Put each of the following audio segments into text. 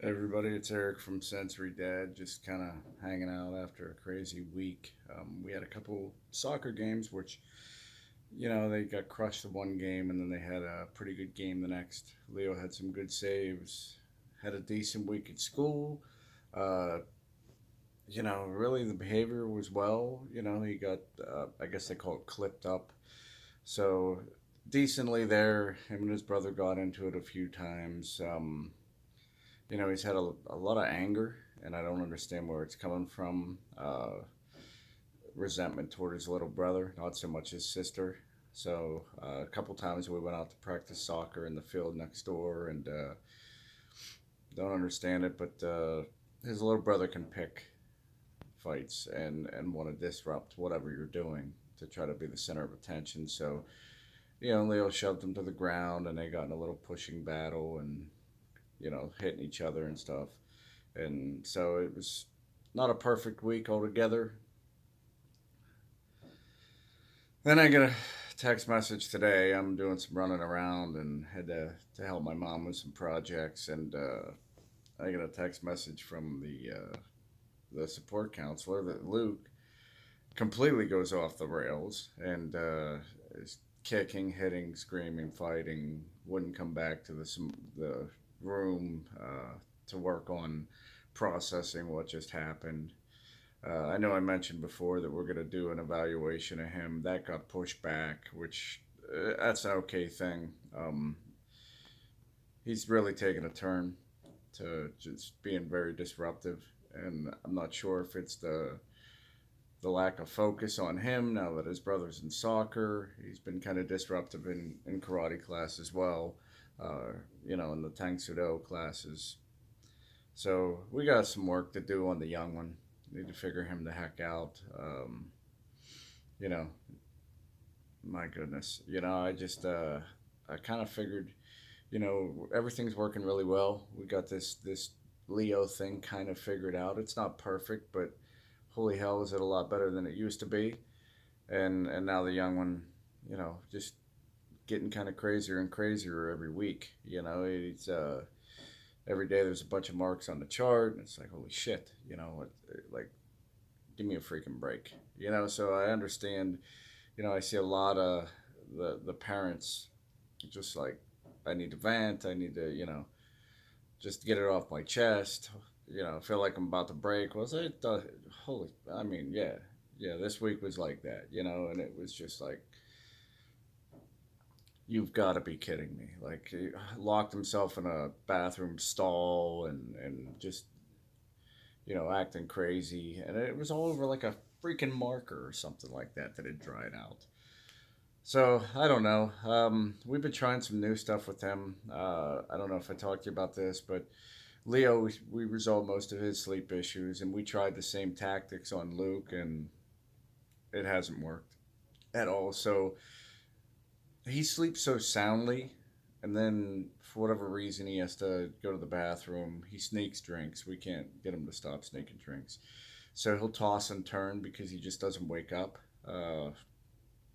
Everybody, it's Eric from Sensory Dad, just kind of hanging out after a crazy week. We had a couple soccer games, which, they got crushed the one game, and then they had a pretty good game the next. Leo had some good saves, had a decent week at school. Uh, really the behavior was well. He got, I guess they call it clipped up. So decently there. Him and his brother got into it a few times. He's had a lot of anger, and I don't understand where it's coming from. Resentment toward his little brother, not so much his sister. So a couple times we went out to practice soccer in the field next door, and don't understand it, but his little brother can pick fights and want to disrupt whatever you're doing to try to be the center of attention. So Leo shoved him to the ground, and they got in a little pushing battle, and hitting each other and stuff. And so it was not a perfect week altogether. Then I get a text message today. I'm doing some running around and had to help my mom with some projects, and I get a text message from the support counselor that Luke completely goes off the rails and is kicking, hitting, screaming, fighting. Wouldn't come back to the room to work on processing what just happened. I know I mentioned before that we're going to do an evaluation of him. That got pushed back, which that's an okay thing. He's really taken a turn to just being very disruptive, and I'm not sure if it's the lack of focus on him now that his brother's in soccer. He's been kind of disruptive in karate class as well, in the Tang Soo Do classes. So we got some work to do on the young one. Need to figure him the heck out. You know, my goodness. I kind of figured, everything's working really well. We got this Leo thing kind of figured out. It's not perfect, but holy hell, is it a lot better than it used to be? And now the young one, just getting kind of crazier and crazier every week. It's every day there's a bunch of marks on the chart, and it's like holy shit. Like give me a freaking break. So I understand. I see a lot of the parents just like I need to vent. I need to just get it off my chest. Feel like I'm about to break. Was it? Holy, I mean, yeah, yeah. This week was like that, and it was just like, you've got to be kidding me. Like, he locked himself in a bathroom stall and just, acting crazy. And it was all over like a freaking marker or something like that had dried out. So I don't know. We've been trying some new stuff with him. I don't know if I talked to you about this, but Leo, we resolved most of his sleep issues, and we tried the same tactics on Luke, and it hasn't worked at all. So he sleeps so soundly, and then for whatever reason he has to go to the bathroom. He sneaks drinks. We can't get him to stop sneaking drinks. So he'll toss and turn because he just doesn't wake up.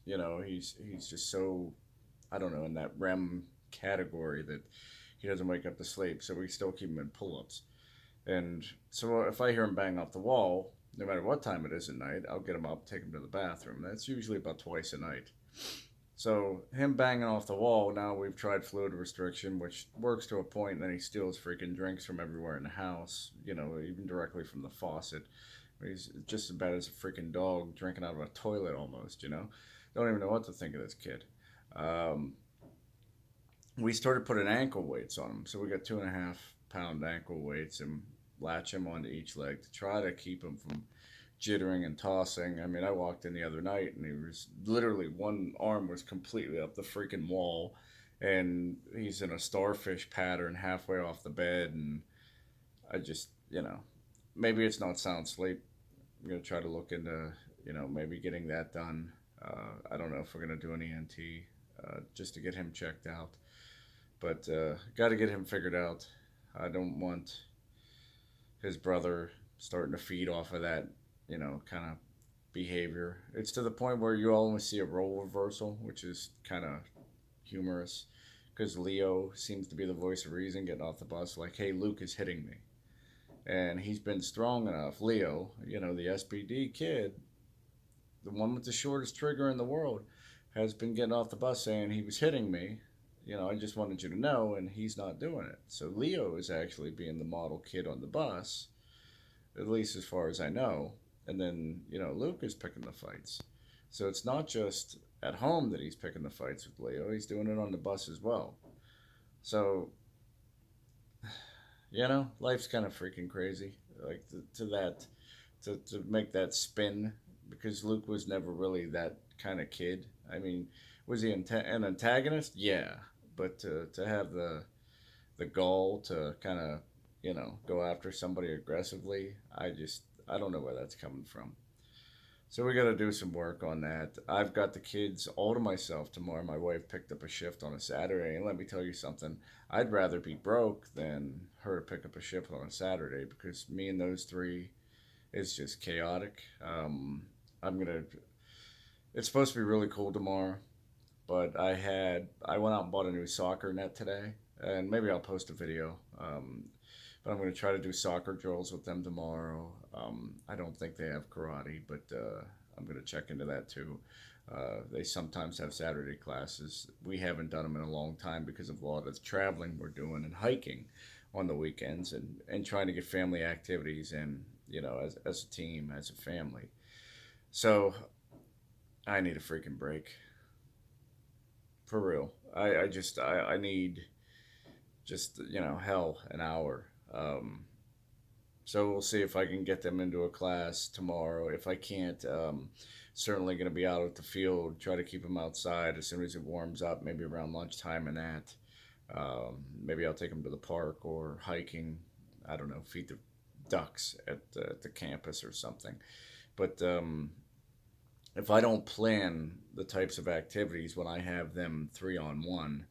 He's just so, I don't know, in that REM category that he doesn't wake up to sleep. So we still keep him in pull-ups. And so if I hear him bang off the wall, no matter what time it is at night, I'll get him up, take him to the bathroom. That's usually about twice a night. So him banging off the wall, now we've tried fluid restriction, which works to a point, and then he steals freaking drinks from everywhere in the house, even directly from the faucet. He's just as bad as a freaking dog drinking out of a toilet almost. Don't even know what to think of this kid. Um, we started putting ankle weights on him. So we got 2.5 pound ankle weights and latch him onto each leg to try to keep him from jittering and tossing. I mean, I walked in the other night and he was literally one arm was completely up the freaking wall, and he's in a starfish pattern halfway off the bed. And I just, maybe it's not sound sleep. I'm gonna try to look into, maybe getting that done. I don't know if we're gonna do an ENT just to get him checked out, but got to get him figured out. I don't want his brother starting to feed off of that, kind of behavior. It's to the point where you almost see a role reversal, which is kind of humorous because Leo seems to be the voice of reason getting off the bus, like, hey, Luke is hitting me. And he's been strong enough, Leo, the SPD kid, the one with the shortest trigger in the world, has been getting off the bus saying he was hitting me. I just wanted you to know, and he's not doing it. So Leo is actually being the model kid on the bus, at least as far as I know. And then, Luke is picking the fights. So it's not just at home that he's picking the fights with Leo, he's doing it on the bus as well. So, life's kind of freaking crazy. Like, to make that spin, because Luke was never really that kind of kid. I mean, was he an antagonist? Yeah. But to have the gall to kind of, go after somebody aggressively, I don't know where that's coming from. So we got to do some work on that. I've got the kids all to myself tomorrow. My wife picked up a shift on a Saturday, and let me tell you something. I'd rather be broke than her to pick up a shift on a Saturday, because me and those three is just chaotic. I'm gonna. It's supposed to be really cool tomorrow, but I went out and bought a new soccer net today, and maybe I'll post a video. But I'm going to try to do soccer drills with them tomorrow. I don't think they have karate, but I'm going to check into that too. They sometimes have Saturday classes. We haven't done them in a long time because of a lot of traveling we're doing and hiking on the weekends, and trying to get family activities in, as a team, as a family. So I need a freaking break. For real. I need just, hell, an hour. So we'll see if I can get them into a class tomorrow. If I can't, certainly going to be out at the field, try to keep them outside as soon as it warms up, maybe around lunchtime and that. Maybe I'll take them to the park or hiking. I don't know, feed the ducks at the campus or something. But if I don't plan the types of activities when I have them 3-on-1,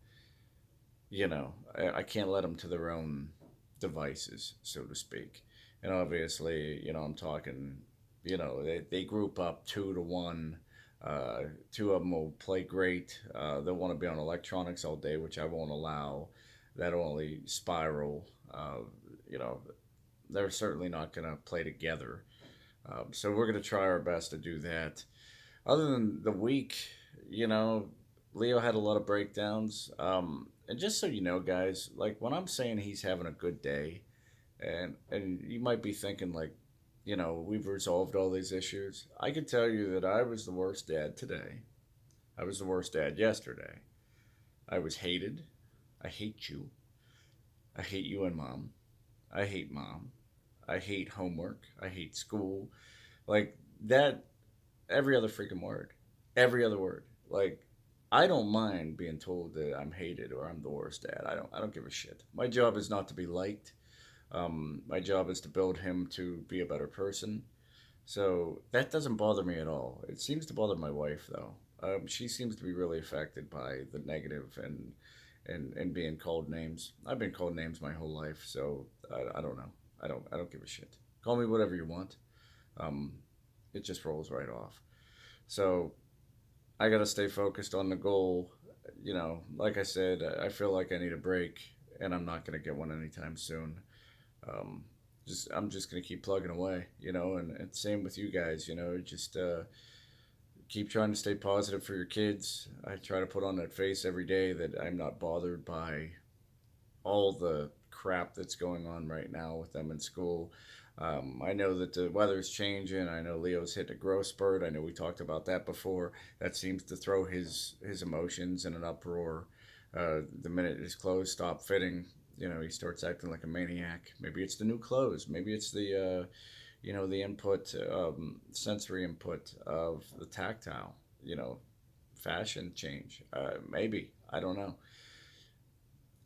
I can't let them to their own devices, so to speak. And obviously, I'm talking, they group up 2 to 1. Two of them will play great. They'll want to be on electronics all day, which I won't allow. That'll only spiral. You know, they're certainly not going to play together. So we're going to try our best to do that. Other than the week, you know, Leo had a lot of breakdowns. And just so you know, guys, like when I'm saying he's having a good day, and you might be thinking like, we've resolved all these issues. I can tell you that I was the worst dad today. I was the worst dad yesterday. I was hated. I hate you. I hate you and mom. I hate mom. I hate homework. I hate school. Like that, every other freaking word. Every other word. Like, I don't mind being told that I'm hated or I'm the worst dad. I don't give a shit. My job is not to be liked. My job is to build him to be a better person. So that doesn't bother me at all. It seems to bother my wife though. She seems to be really affected by the negative and being called names. I've been called names my whole life, so I don't know. I don't give a shit. Call me whatever you want. Um, it just rolls right off. So I got to stay focused on the goal. Like I said, I feel like I need a break, and I'm not going to get one anytime soon. Um, I'm just going to keep plugging away, and same with you guys, just keep trying to stay positive for your kids. I try to put on that face every day that I'm not bothered by all the crap that's going on right now with them in school. I know that the weather's changing. I know Leo's hitting a growth spurt. I know we talked about that before. That seems to throw his emotions in an uproar. The minute his clothes stop fitting, he starts acting like a maniac. Maybe it's the new clothes. Maybe it's the input, sensory input of the tactile, fashion change. Maybe. I don't know.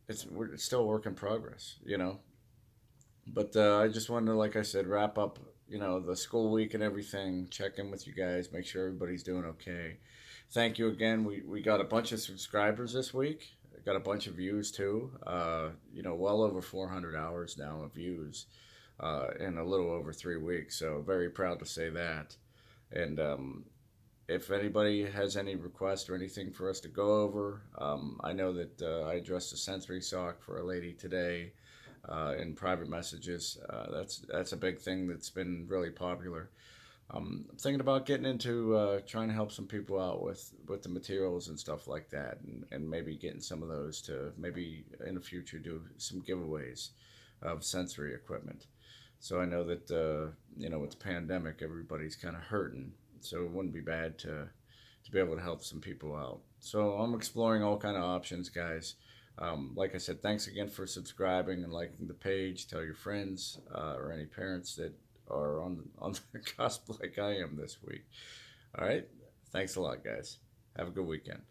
It's still a work in progress. But I just wanted to, like I said, wrap up, the school week and everything, check in with you guys, make sure everybody's doing okay. Thank you again. We got a bunch of subscribers this week. Got a bunch of views too. Well over 400 hours now of views in a little over 3 weeks. So very proud to say that. And if anybody has any requests or anything for us to go over, I know that I addressed a sensory sock for a lady today in private messages. That's a big thing that's been really popular. I'm thinking about getting into trying to help some people out with the materials and stuff like that, and maybe getting some of those to maybe in the future do some giveaways of sensory equipment. So I know that with the pandemic, everybody's kind of hurting. So it wouldn't be bad to be able to help some people out. So I'm exploring all kind of options, guys. Like I said, thanks again for subscribing and liking the page. Tell your friends or any parents that are on the cusp like I am this week. All right. Thanks a lot, guys. Have a good weekend.